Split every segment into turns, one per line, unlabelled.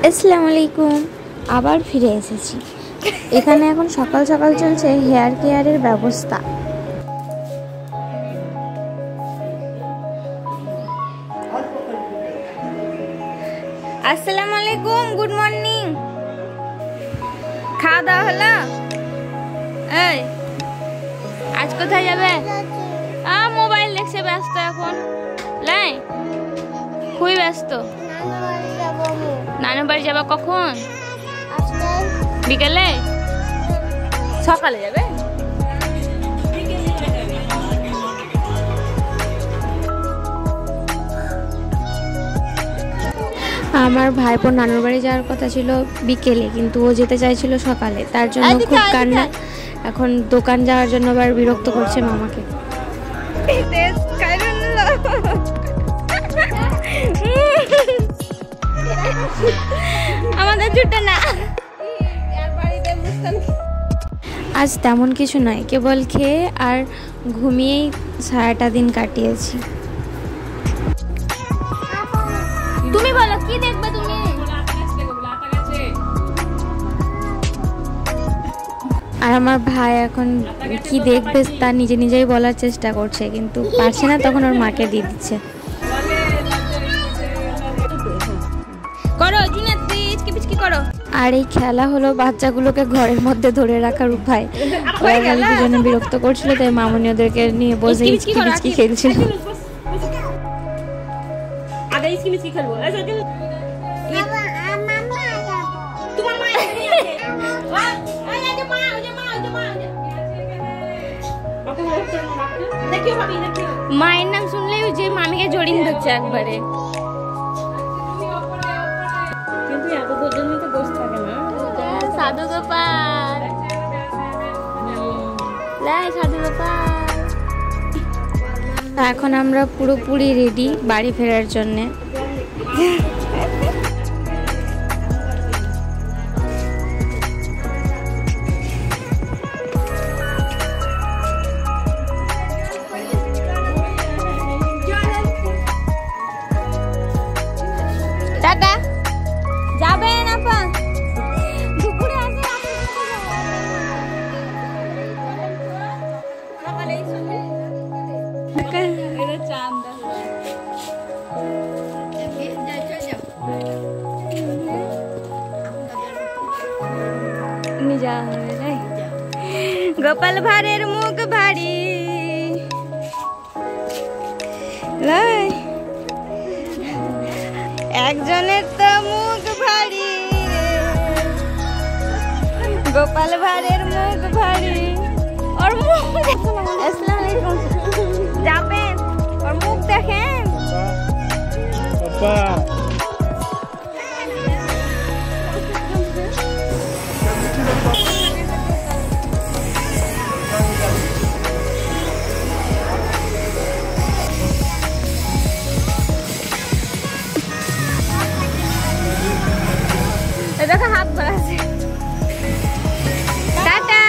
আসসালামু আলাইকুম, আবার ফিরে এসেছি। এখানে এখন সকাল সকাল চলছে হেয়ার কেয়ারের ব্যবস্থা। আসসালামু আলাইকুম, গুড মর্নিং। খাওয়া দাওয়া হলো? এই আজ কোথায় যাবে? মোবাইল দেখছে, ব্যস্ত এখন। লাই খুবই ব্যস্ত। নানু বাড়ি যাবে কখন? বিকেলে? সকালে যাবে? আমার ভাইপোর নানুর বাড়ি যাওয়ার কথা ছিল বিকেলে, কিন্তু ও যেতে চাইছিল সকালে, তার জন্য খুব কান্না। এখন দোকান যাওয়ার জন্য আবার বিরক্ত করছে মামাকে। আমাদের জুটে না। আজ তেমন কিছু নয়, কেবল খেয়ে আর ঘুমিয়েই সারাটা দিন কাটিয়েছি। তুমি বলো কি দেখবে তুমি? আর আমার ভাই এখন কি দেখবে তা নিজে নিজেই বলার চেষ্টা করছে, কিন্তু পারছে না, তখন ওর মাকে দিয়ে দিচ্ছে। আর এই খেলা হলো বাচ্চাগুলোকে ঘরের মধ্যে ধরে রাখার উপায়। ওরা খালি দুজনে বিরক্ত করছিল, তাই মামনি ওদেরকে নিয়ে বসে হিচকি খেলছিল। মায়ের নাম শুনলেই যে মামিকে জড়িয়ে ধরছে একবারে। সাধু গোপাল, সাধু গোপাল। এখন আমরা পুরোপুরি রেডি বাড়ি ফেরার জন্যে। টাটা, যাবেন আপা? গোপাল ভাঁড়ের মুখ ভারী, একজনের তো মুখ ভারী, গোপাল ভাঁড়ের মুখ ভারী। ওর মুখ আসসালামু আলাইকুম, যাবেন? ওর মুখ দেখেন। দেখো হাত ভরা আছে। টাটা।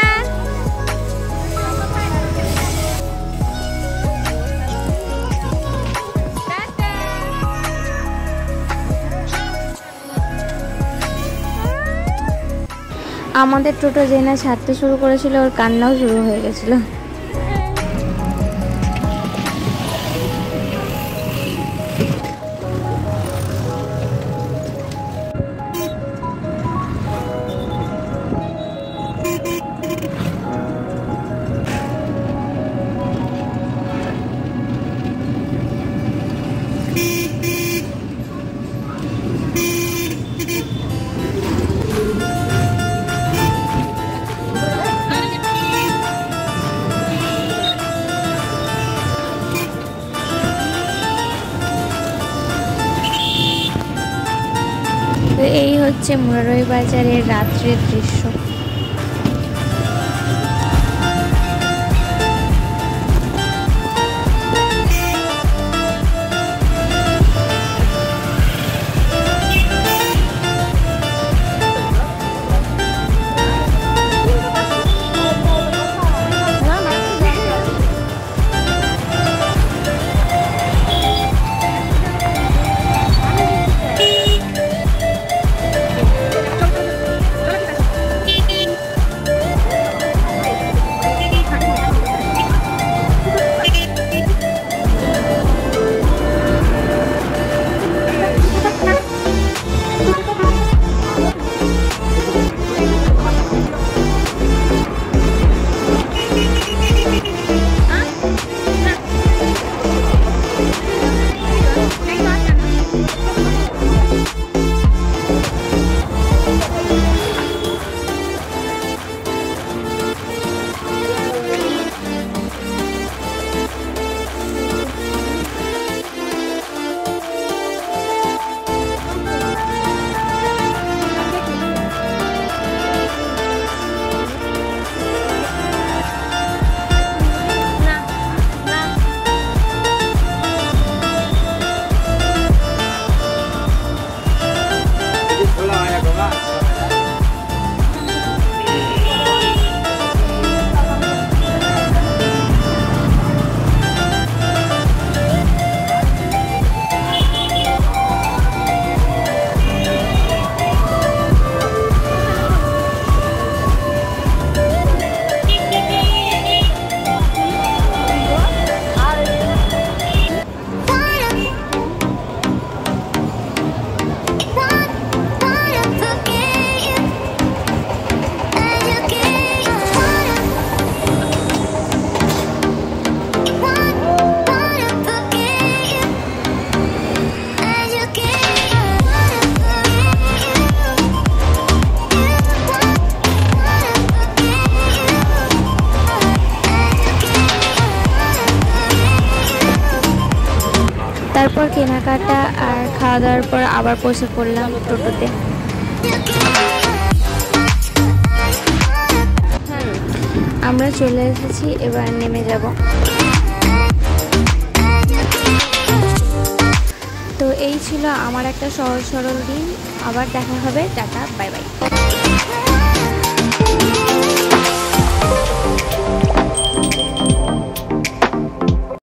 আমাদের টোটো যে না ছাড়তে শুরু করেছিল, ওর কান্নাও শুরু হয়ে গেছিল। এই হচ্ছে মুরারই বাজারের রাত্রের দৃশ্য। তারপর কেনাকাটা আর খাওয়া দাওয়ার পর আবার বসে পড়লাম টোটোতে। আমরা চলে এসেছি, এবার নেমে যাব। তো এই ছিল আমার একটা সহজ সরল দিন। আবার দেখা হবে, টাটা, বাই বাই।